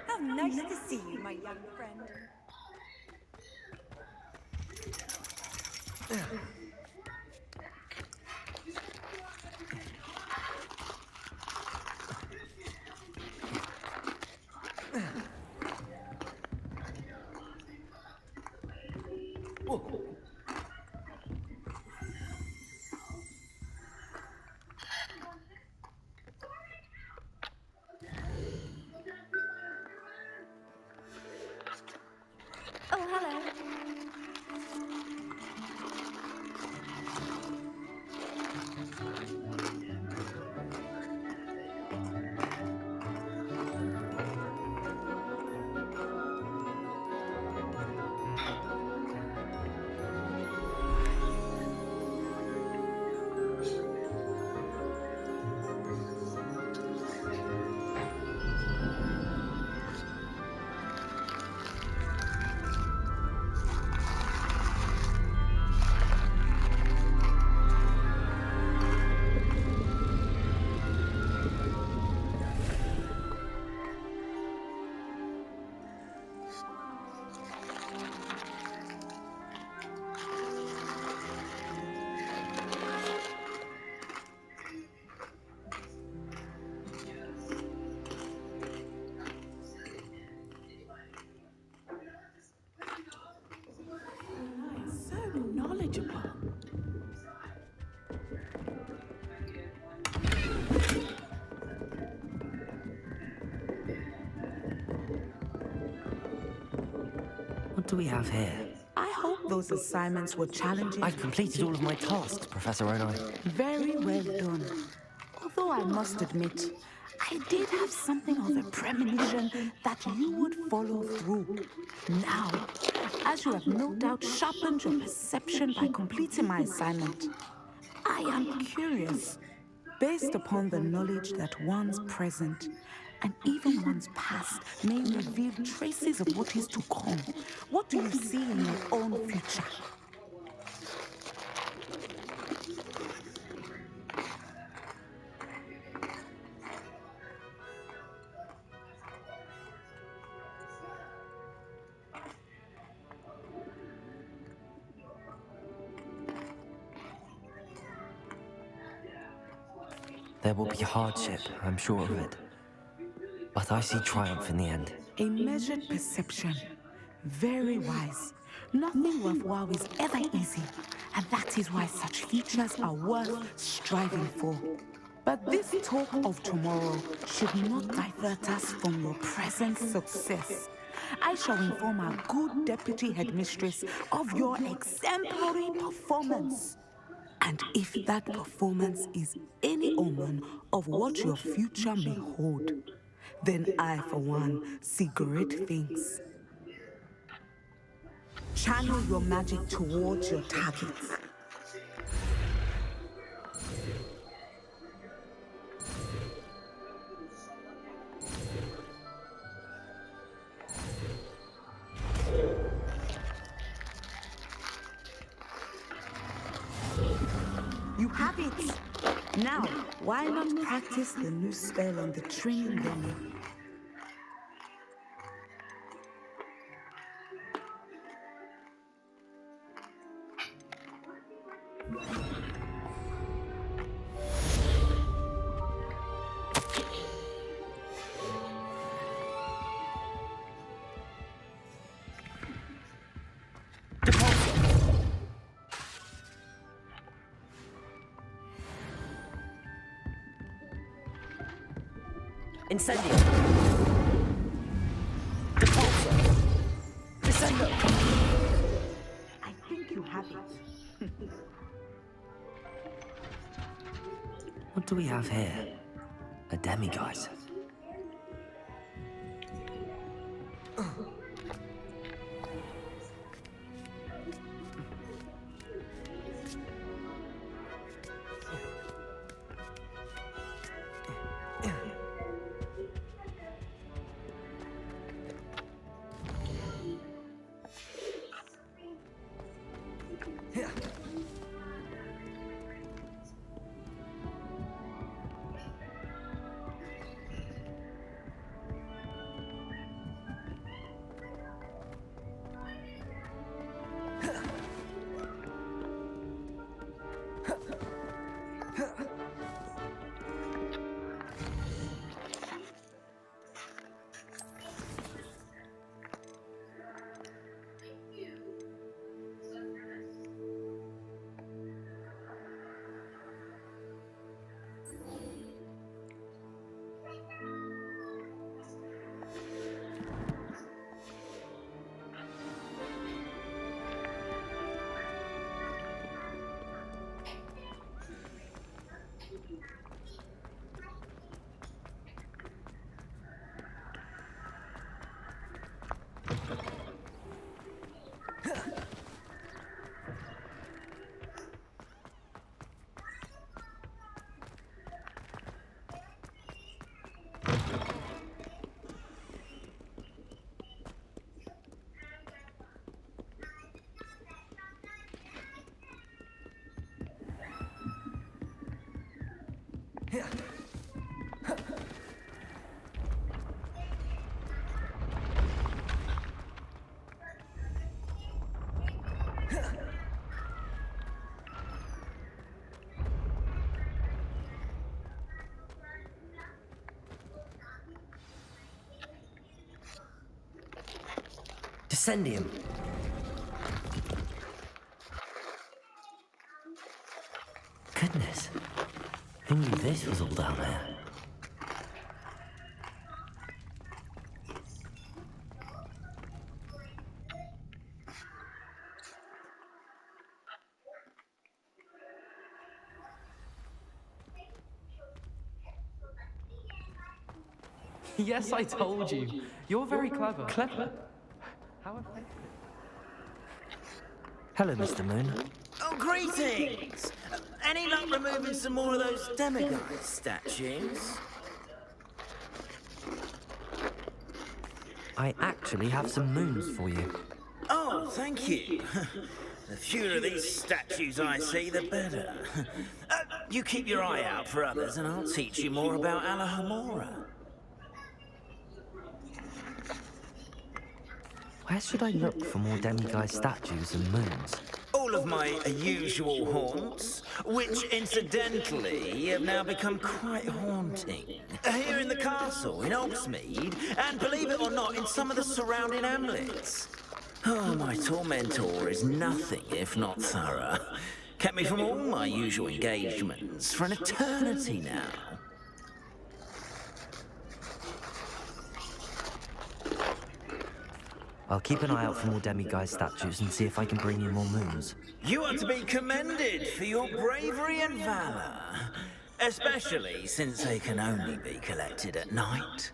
How nice to see you, my young friend. Oh, hello. So knowledgeable. What do we have here? I hope those assignments were challenging. I've completed all of my tasks, Professor Onai. Very well done. Although I must admit, I did have something of a premonition that you would follow through. Now, as you have no doubt sharpened your perception by completing my assignment, I am curious, based upon the knowledge that one's present and even one's past may reveal traces of what is to come. What do you see in your own future? There will be hardship, I'm sure of it. But I see triumph in the end. A measured perception. Very wise. Nothing worthwhile is ever easy, and that is why such futures are worth striving for. But this talk of tomorrow should not divert us from your present success. I shall inform our good deputy headmistress of your exemplary performance. And if that performance is any omen of what your future may hold, then I, for one, see great things. Channel your magic towards your targets. You have it! Now, why not practice the new spell on the training dummy? Incendio! Repulsor! Descendo! I think you have it. What do we have here? A demiguise. Descendium. Goodness. Who knew this was all down there? Yes, I told you. You're very clever. Clever? How effective. Hello, Mr. Moon. Oh, greetings! Any luck removing some more of those demiguise statues? I actually have some moons for you. Oh, thank you. The fewer of these statues I see, the better. You keep your eye out for others, and I'll teach you more about Alahomora. Where should I look for more demiguise statues and moons? All of my usual haunts, which incidentally have now become quite haunting. Here in the castle, in Oxmead, and believe it or not, in some of the surrounding hamlets. Oh, my tormentor is nothing if not thorough. Kept me from all my usual engagements for an eternity now. I'll keep an eye out for more demiguise statues and see if I can bring you more moons. You are to be commended for your bravery and valor, especially since they can only be collected at night.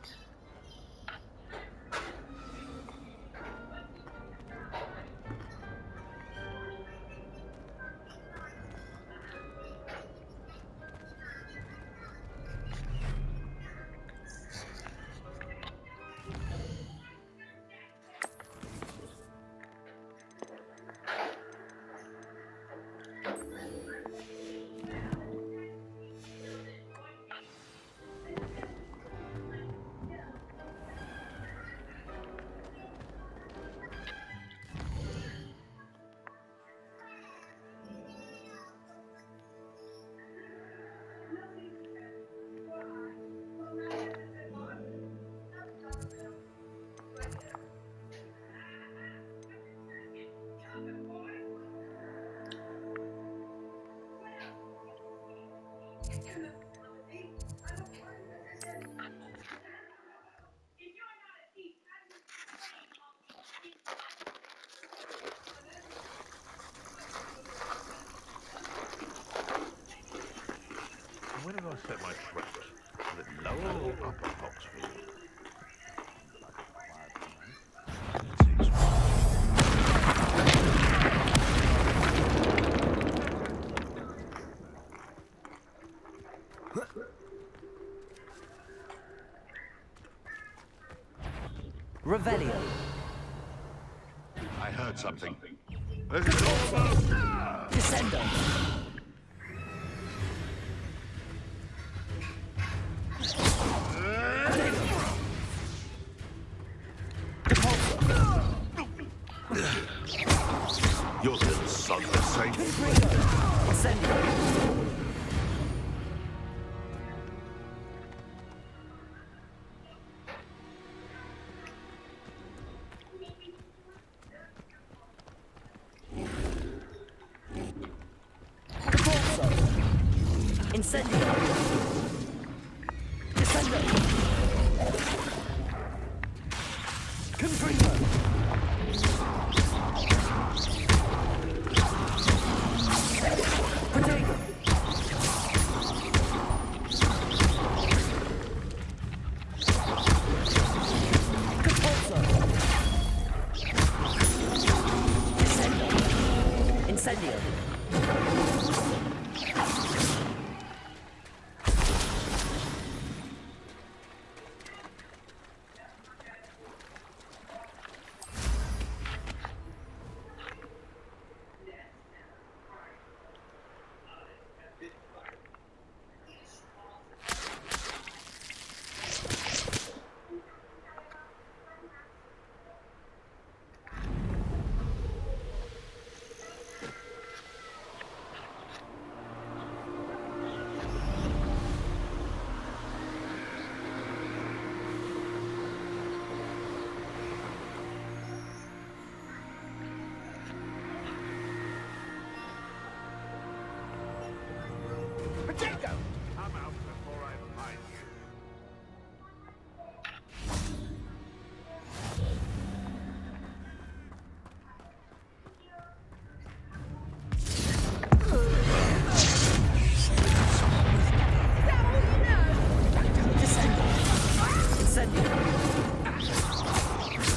clear my throat. A little lower or upper Hogsfield. Revelio. I heard something. This is almost... Descendo. Your little son is safe. Incendio. Incendio. Descendo. Confringo. Protego. Compulso. Descendo. Incendio. Come out before I find you.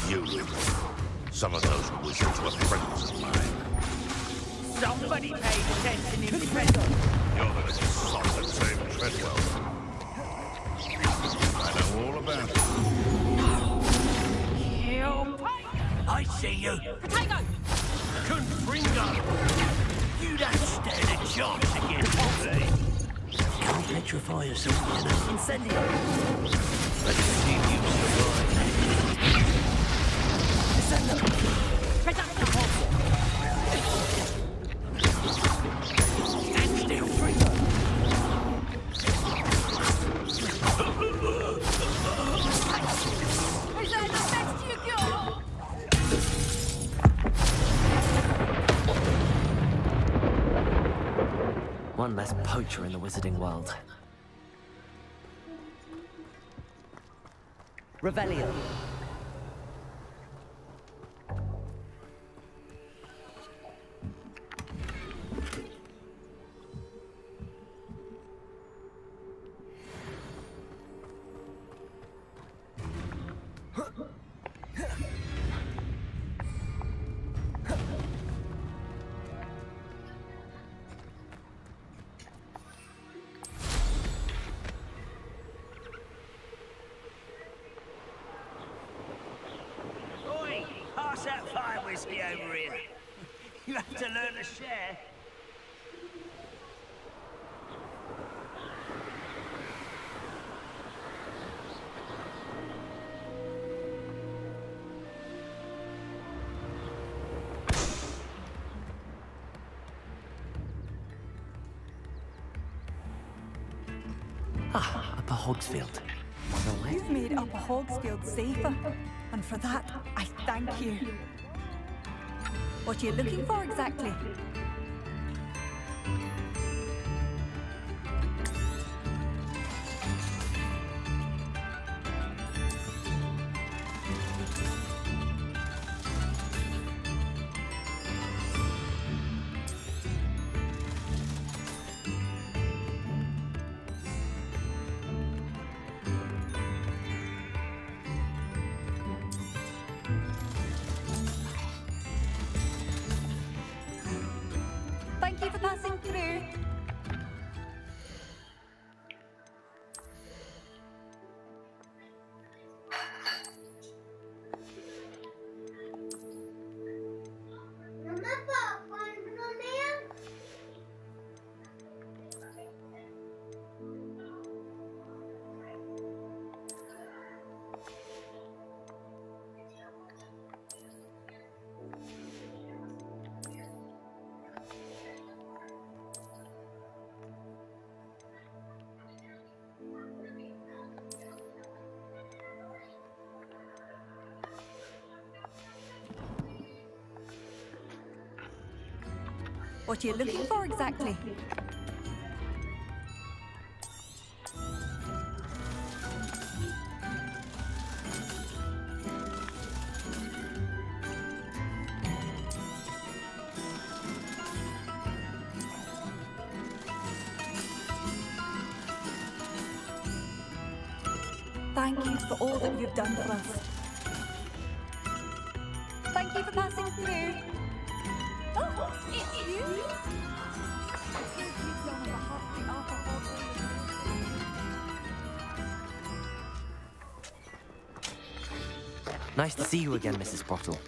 You. Some of those wizards were friends of mine. Somebody paid attention in Treadwell. You're the little sod that saved Treadwell. I know all about it. I see you. Potato! Confringo! You don't stand a chance against me. Can't petrify yourself, you know. Incendio. Let's see if you survive. Stand still, Fringo. Is that the best you got? One less poacher in the wizarding world. Revelio. Oi, pass that fire whiskey over here. You have to learn to share. Ah, Upper Hogsfield. No way. You've made Upper Hogsfield safer, and for that, I thank you. What are you looking for exactly? What are you looking for exactly? Thank you for all that you've done for us. Thank you for passing through. Oh, it's you? Nice to see you again, Mrs. Sprottle.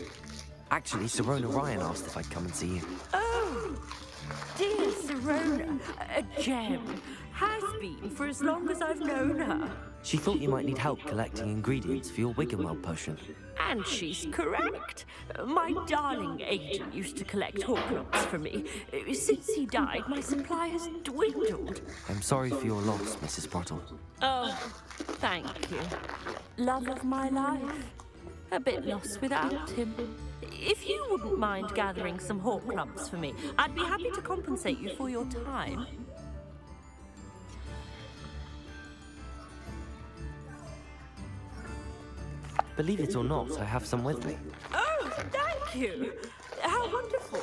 Actually, Sirona Ryan asked if I'd come and see you. Oh, dear Sirona, a gem. Has been for as long as I've known her. She thought you might need help collecting ingredients for your Wiggenweld potion. And she's correct. My darling agent used to collect Horcrux for me. Since he died, my supply has dwindled. I'm sorry for your loss, Mrs. Sprottle. Oh, thank you. Love of my life. A bit lost without him. If you wouldn't mind gathering some Horcrux for me, I'd be happy to compensate you for your time. Believe it or not, I have some with me. Oh, thank you. How wonderful.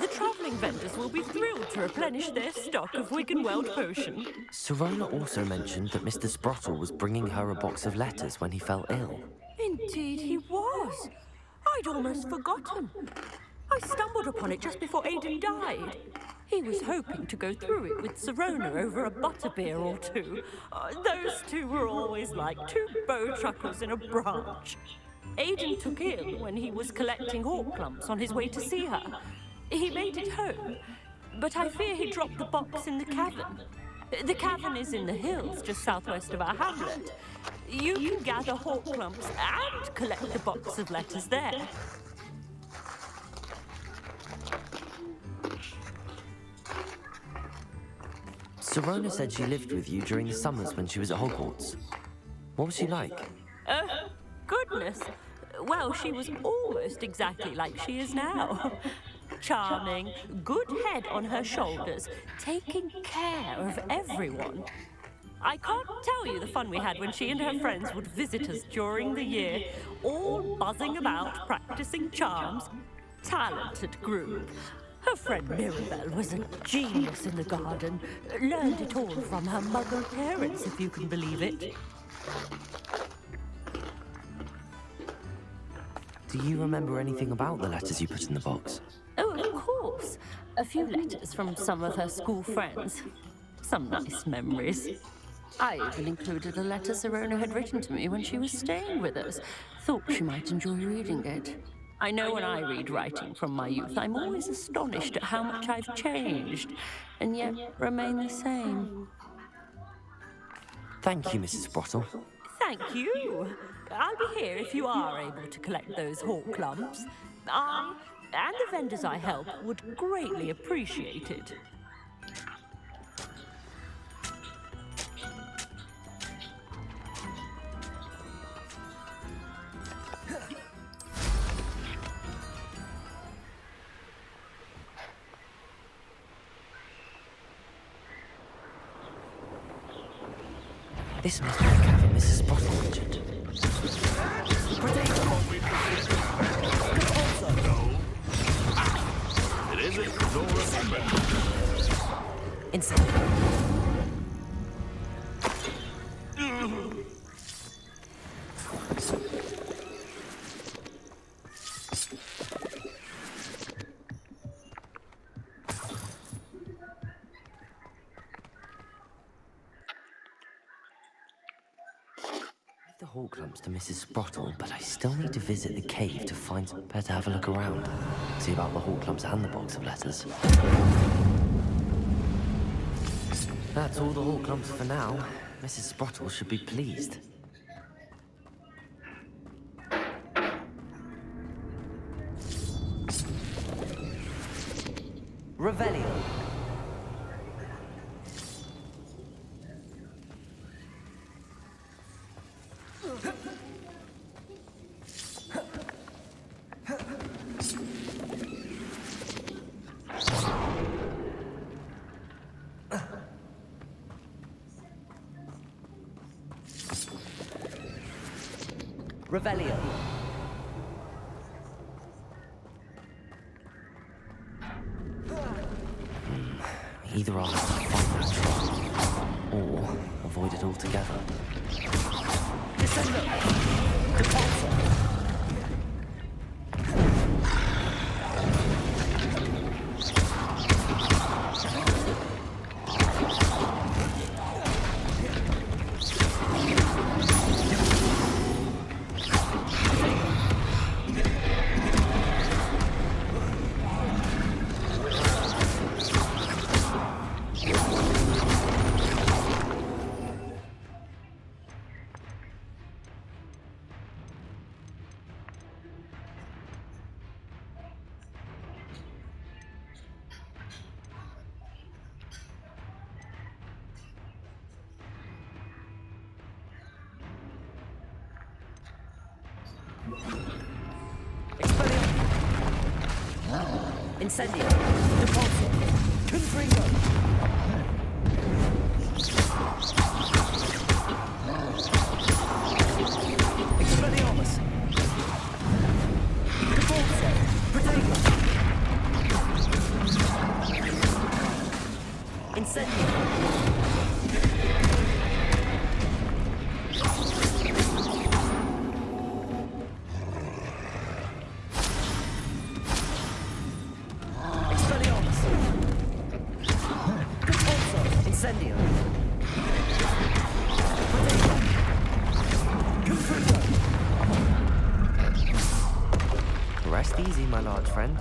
The travelling vendors will be thrilled to replenish their stock of Wiggenweld potion. Sirona also mentioned that Mr. Sprottle was bringing her a box of letters when he fell ill. Indeed he was. I'd almost forgotten. I stumbled upon it just before Aidan died. He was hoping to go through it with Sirona over a butterbeer or two. Those two were always like two bowtruckles in a branch. Aidan took ill when he was collecting Horcrux on his way to see her. He made it home, but I fear he dropped the box in the cavern. The cavern is in the hills just southwest of our hamlet. You can gather Horcrux and collect the box of letters there. Sirona said she lived with you during the summers when she was at Hogwarts. What was she like? Goodness. Well, she was almost exactly like she is now. Charming, good head on her shoulders, taking care of everyone. I can't tell you the fun we had when she and her friends would visit us during the year, all buzzing about, practicing charms. Talented group. Her friend Mirabelle was a genius in the garden. Learned it all from her muggle parents, if you can believe it. Do you remember anything about the letters you put in the box? Oh, of course. A few letters from some of her school friends. Some nice memories. I even included a letter Sirona had written to me when she was staying with us. Thought she might enjoy reading it. I know when I read writing from my youth, I'm always astonished at how much I've changed, and yet remain the same. Thank you, Mrs. Sprottle. Thank you. I'll be here if you are able to collect those Horcrux. I and the vendors I help would greatly appreciate it. This must be the cavern Mrs. Sprottle mentioned. It isn't nor Inside. The Horcrux to Mrs. Sprottle, but I still need to visit the cave to find better have a look around. See about the Horcrux and the box of letters. That's all the Horcrux for now. Mrs. Sprottle should be pleased. Revelio. Revelio. Either I'll have to fight that troll, or avoid it altogether. Descendo. Depulso. Incendio. Depulso. Confringo. Expelliarmus. Depulso. Protego. Incendio. Incendio. Rest easy, my large friend.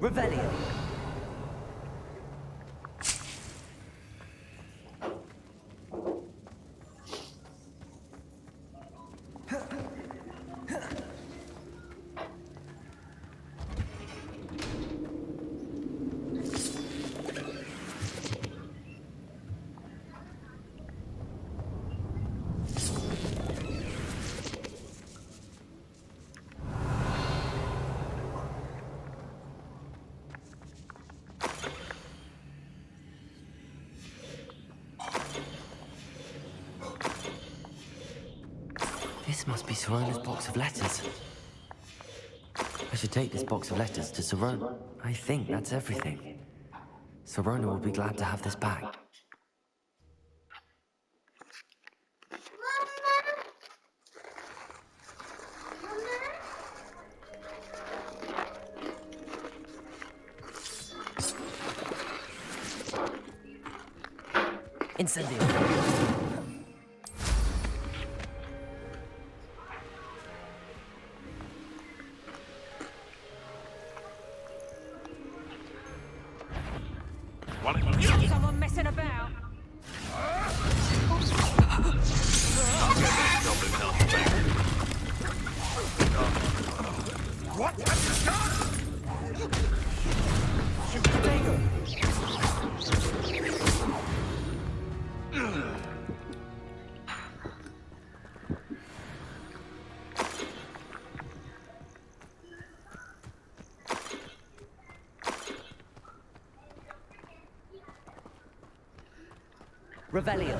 Revelio. This must be Sirona's box of letters. I should take this box of letters to Sirona. I think that's everything. Sirona will be glad to have this back. Incendio. Someone messing about. What have you done? Revelio.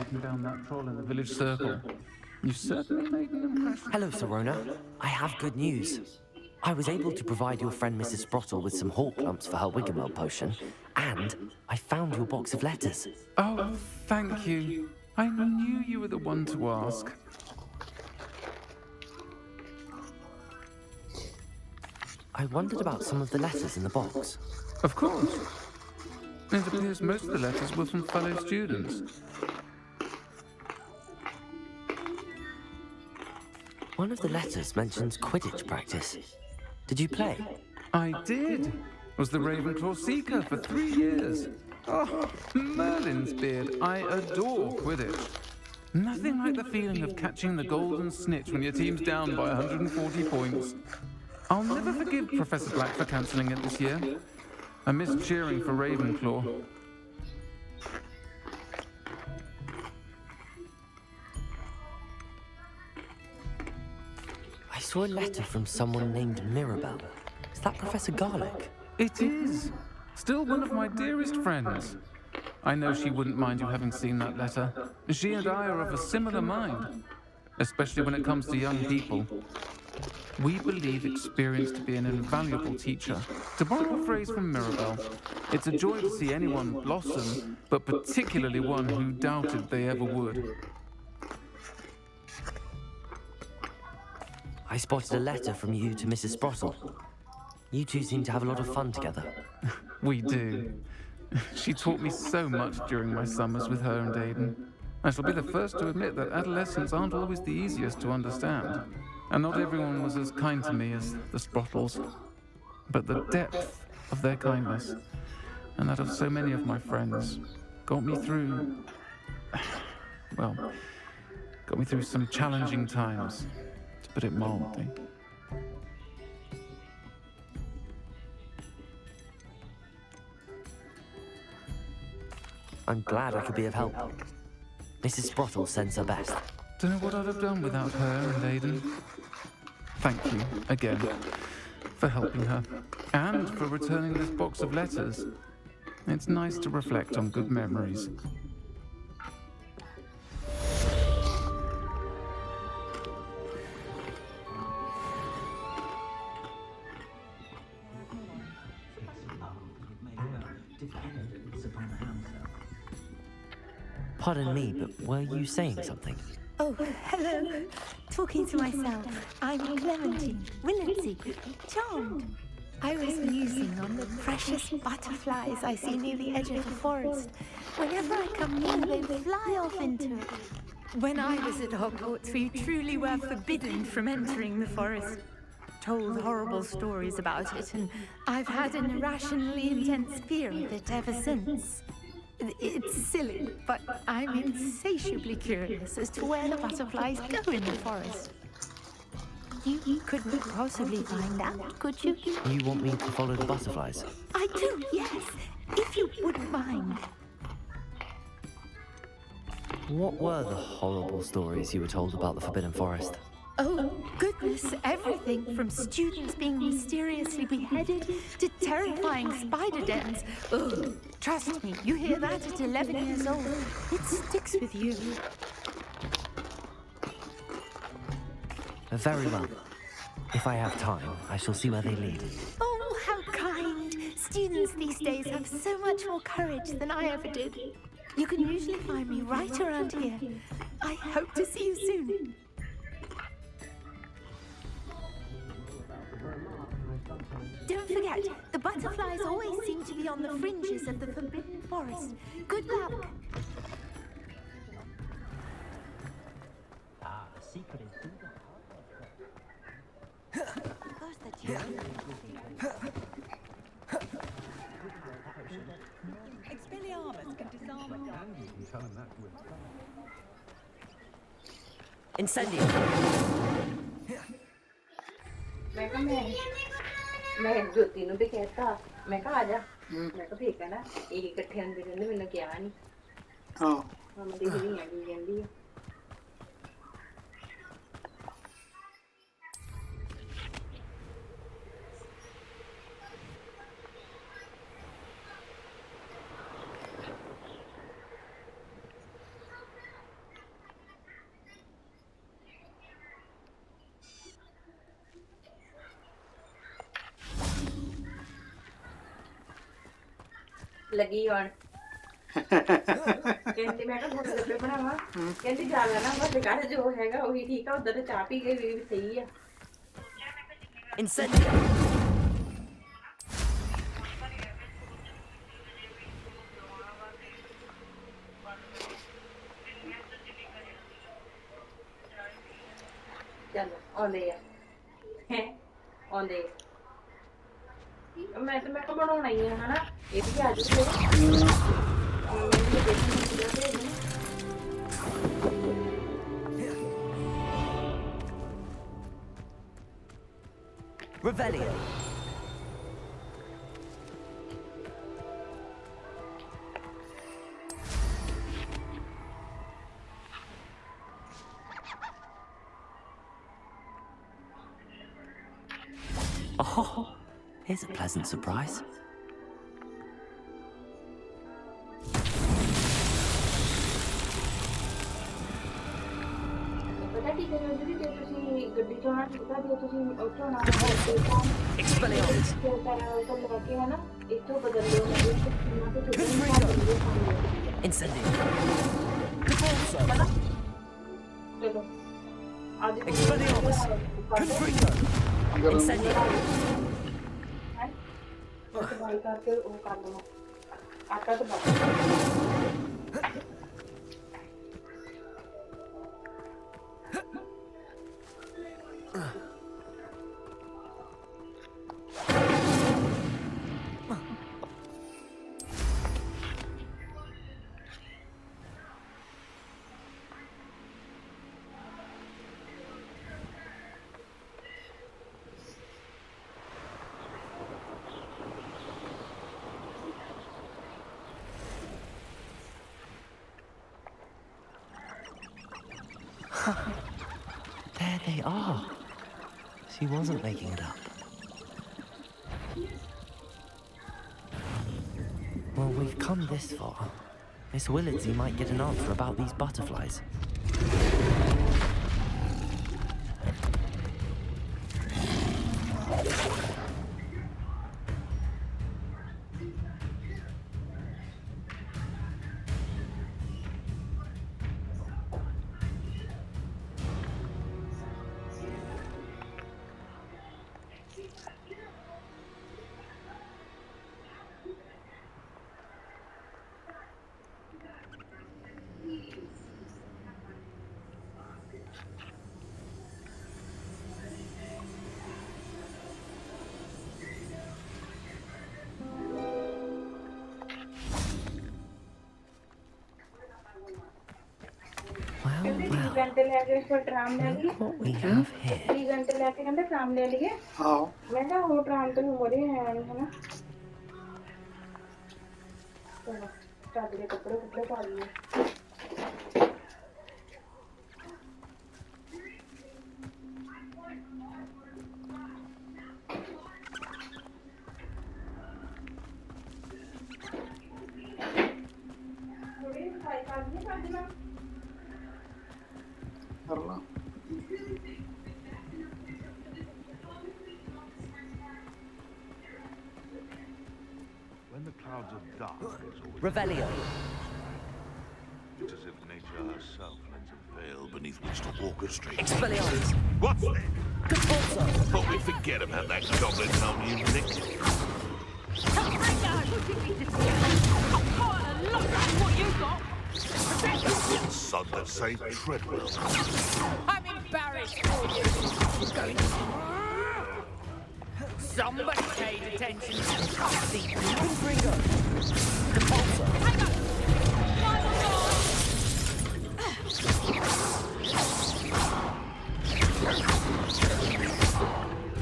taking down that troll in the village circle. You certainly made an impression. Hello, Serona. I have good news. I was able to provide your friend Mrs. Sprottle with some hawk lumps for her Wiggenweld potion, and I found your box of letters. Oh, thank you. I knew you were the one to ask. I wondered about some of the letters in the box. Of course. It appears most of the letters were from fellow students. One of the letters mentions Quidditch practice. Did you play? I did. Was the Ravenclaw Seeker for 3 years. Oh, Merlin's beard. I adore Quidditch. Nothing like the feeling of catching the golden snitch when your team's down by 140 points. I'll never forgive Professor Black for cancelling it this year. I missed cheering for Ravenclaw. I saw a letter from someone named Mirabelle. Is that Professor Garlick? It is. Still one of my dearest friends. I know she wouldn't mind you having seen that letter. She and I are of a similar mind, especially when it comes to young people. We believe experience to be an invaluable teacher. To borrow a phrase from Mirabelle, it's a joy to see anyone blossom, but particularly one who doubted they ever would. I spotted a letter from you to Mrs. Sprottle. You two seem to have a lot of fun together. We do. She taught me so much during my summers with her and Aidan. I shall be the first to admit that adolescents aren't always the easiest to understand. And not everyone was as kind to me as the Sprottles. But the depth of their kindness, and that of so many of my friends, got me through... well, got me through some challenging times, to put it mildly. I'm glad I could be of help. Mrs. Sprottle sends her best. Don't know what I'd have done without her and Aidan. Thank you, again, for helping her, and for returning this box of letters. It's nice to reflect on good memories. Pardon me, but were you saying something? Oh, hello. Talking to myself. I'm Clementine, Willardsy, charmed. I was musing on the precious butterflies I see near the edge of the forest. Whenever I come near, they fly off into it. When I was at Hogwarts, we truly were forbidden from entering the forest. Told horrible stories about it, and I've had an irrationally intense fear of it ever since. It's silly, but I'm insatiably curious as to where the butterflies go in the forest. You couldn't possibly find out, could you? You want me to follow the butterflies? I do, yes, if you wouldn't mind. What were the horrible stories you were told about the Forbidden Forest? Oh, goodness, everything from students being mysteriously beheaded to terrifying spider dens. Oh, trust me, you hear that at 11 years old, it sticks with you. Very well. If I have time, I shall see where they lead. Oh, how kind. Students these days have so much more courage than I ever did. You can usually find me right around here. I hope to see you soon. Don't forget, the butterflies always seem to be on the fringes of the Forbidden Forest. Good luck. The secret is through Expelliarmus can disarm a Incendio. मैं जो तीनों भी कहता मैं कहा आजा मैं तो ठीक है ना एक इकट्ठे अंदर अंदर मैंने क्या नहीं हाँ हम देख रही हैं अभी जल्दी ਲੱਗੀ ਹੁਣ ਕਹਿੰਦੀ ਮੈਂ ਕਿਹਾ ਗੋਲ ਗੱਪੇ ਬਣਾਵਾ ਕਹਿੰਦੀ ਜ਼ਿਆਦਾ ਨਾ ਬਸ ਘਰ ਜੋ ਹੈਗਾ ਉਹੀ ਠੀਕ ਆ ਉਧਰ ਤੇ ਚਾਹ ਪੀ ਕੇ ਵੀ ਸਹੀ ਆ Incendio. चलो आंदे हैं आंदे मैं तो बनाना ही है ना ये भी आज Revelio. Oh, here's a pleasant surprise. पता की करो जी जे ਤੁਸੀਂ ਗੱਡੀ ਚੋਣਾ ਸਿੱਧਾ ਜੇ ਤੁਸੀਂ ਉੱਥੋਂ ਨਾ Expelliarmus. ਤੇ ਤਾਂ ਲੈ ਕੇ ਹੈ ਨਾ ਇੱਥੋਂ ਬਦਲ ਲਿਓ ਨਾ ਤੇ ਛੋਟੇ Incendio. ਚਲੋ ਅੱਜ Expelliarmus. Confringo. Incendio. ਦਵਾਈ ਕਰਕੇ ਉਹ ਕਰ ਲਵਾਂ ਆਟਾ ਤੇ ਬਸ There they are. She wasn't making it up. Well, we've come this far. Miss Willardsey might get an answer about these butterflies. घंटे लेके फिर ट्राम ले लिए What we have here. 3 घंटे लेके कहते ट्राम ले लिए हाँ मैं कहा वो ट्राम तो मोड़े हैं है ना चलो चादरे कपड़े कपड़े पा लिए थोड़ी खाई खा दी कर देना When the clouds of dark is always Revelio. it's as if nature herself lends a veil beneath which to orchestrate. Expelliarmus. What's that? Compulso. Thought we'd forget about that goblin helm you nicked. Son that saved Treadwell. I'm embarrassed for you. Somebody paid attention to the Confringo. Compulso. Hang on!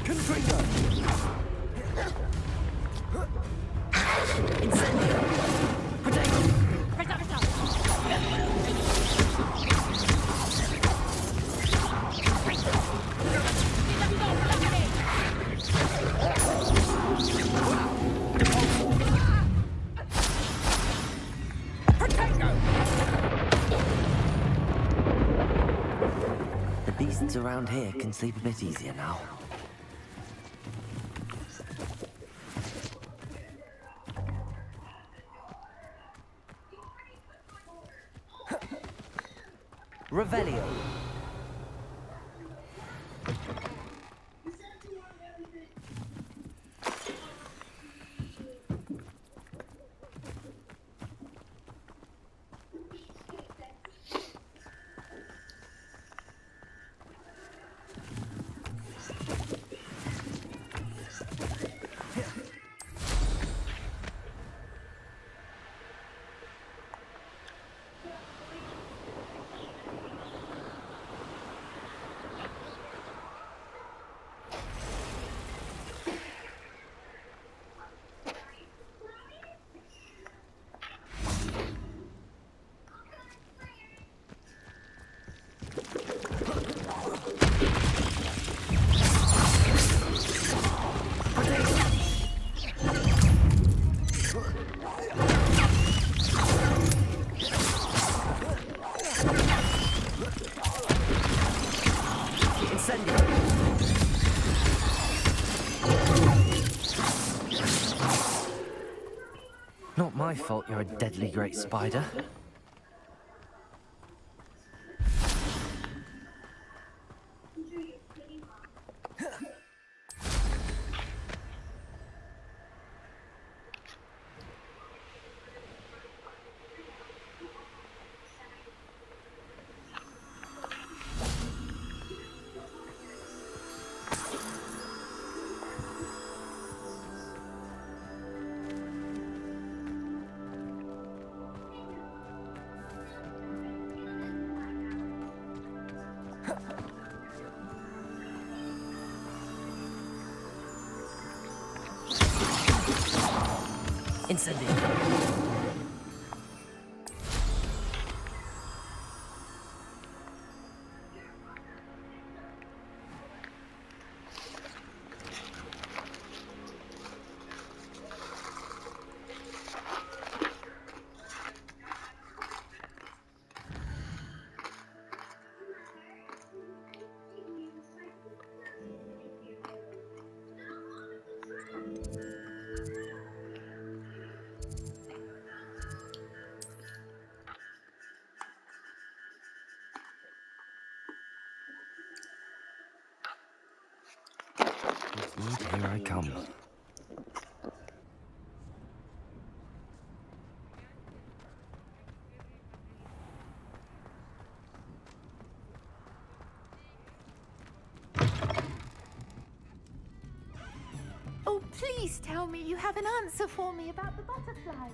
Confringo. Incendio. Protego. The beasts around here can sleep a bit easier now. Not my fault you're a deadly great spider. Incendio. Here I come. Oh, please tell me you have an answer for me about the butterflies.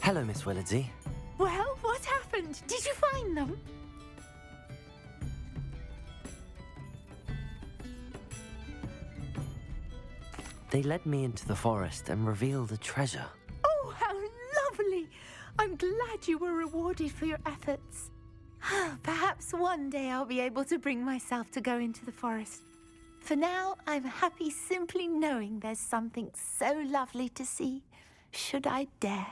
Hello, Miss Willardsey. Well, what happened? Did you find them? They led me into the forest and revealed a treasure. Oh, how lovely! I'm glad you were rewarded for your efforts. Perhaps one day I'll be able to bring myself to go into the forest. For now, I'm happy simply knowing there's something so lovely to see, should I dare.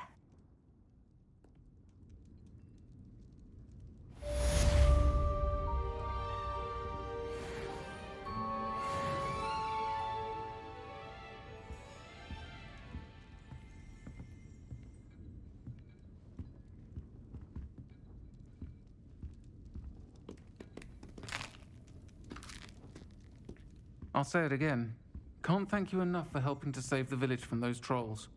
I'll say it again. Can't thank you enough for helping to save the village from those trolls.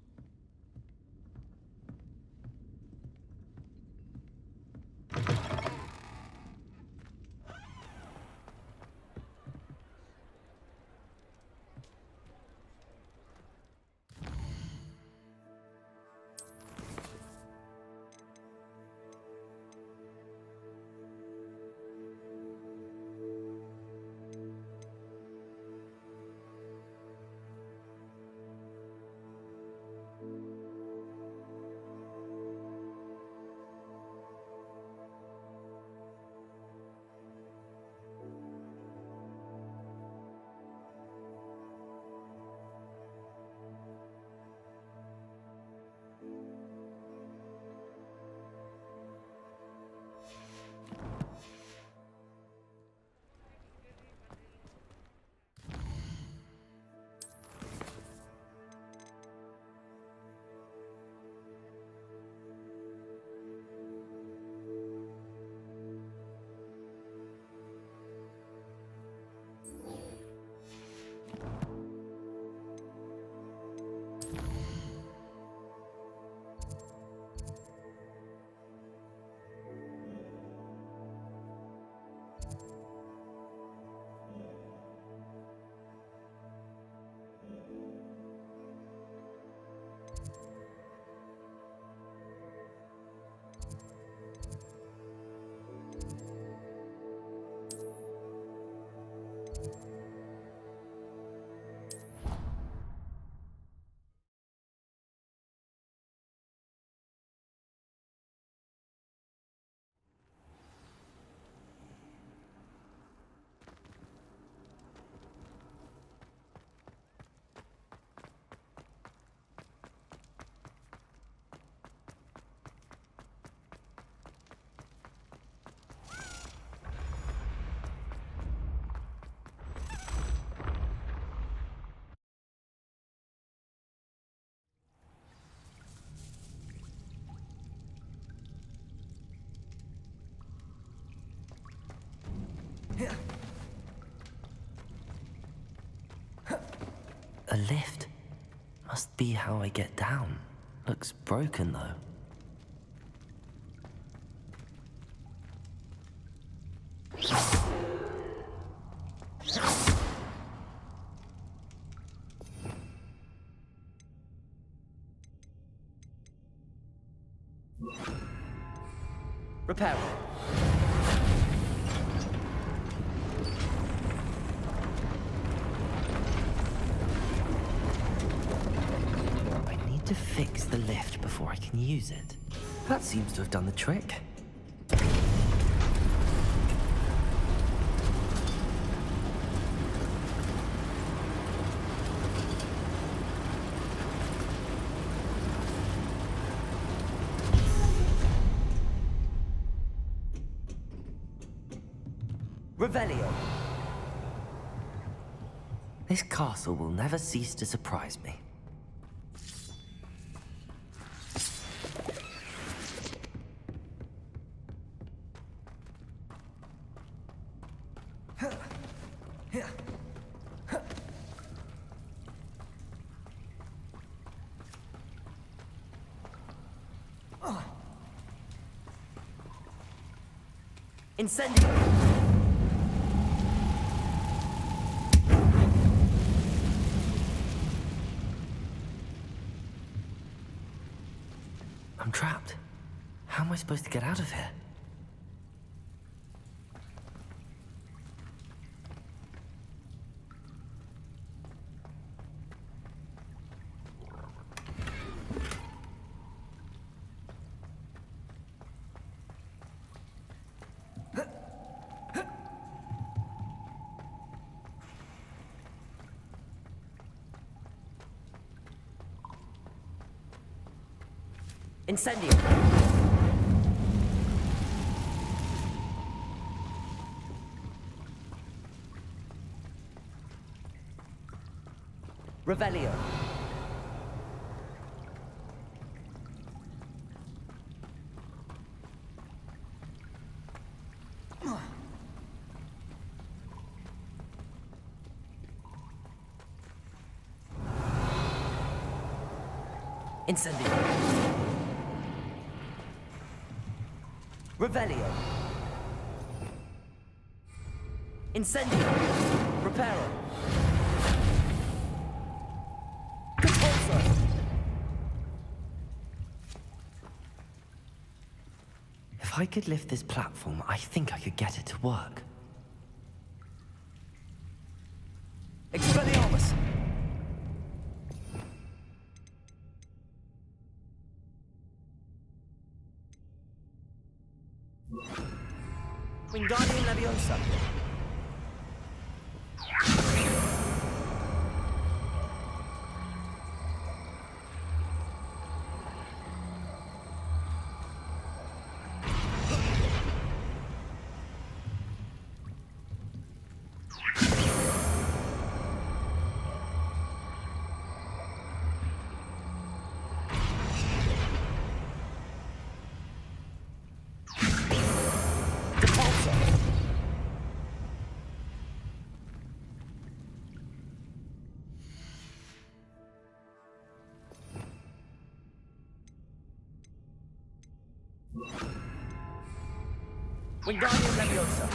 A lift. Must be how I get down. Looks broken, though. Repair it. I need to fix the lift before I can use it. That seems to have done the trick. Revelio. This castle will never cease to surprise me. Incendio. I'm trapped. How am I supposed to get out of here? Incendio. Revelio. Incendio. Revelio. Incendio. Reparo. Compulsor. If I could lift this platform, I think I could get it to work. Expelliarmus. Wingardium Leviosa. Wingardium Leviosa.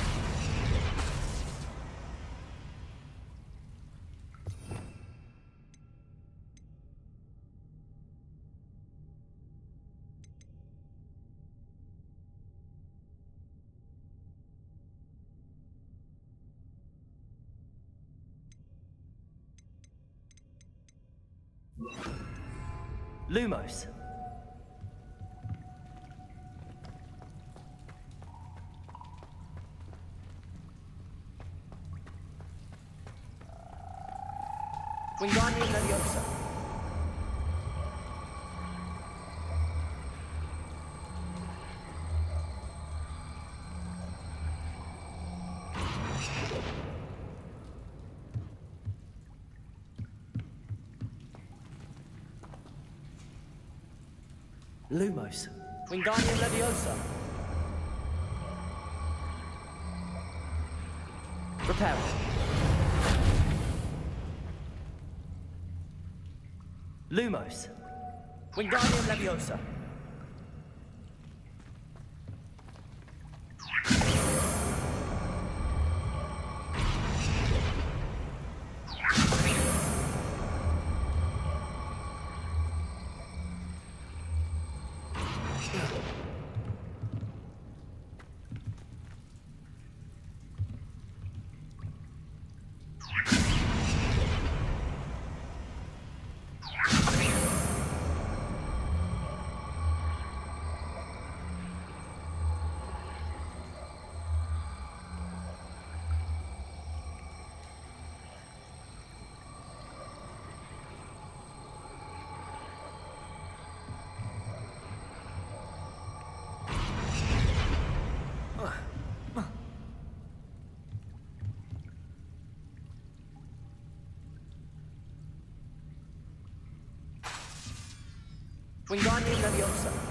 Lumos. Wingardium Leviosa. Lumos. Wingardium Leviosa. Reparo. Lumos. Wingardium Leviosa. Wingardium Leviosa.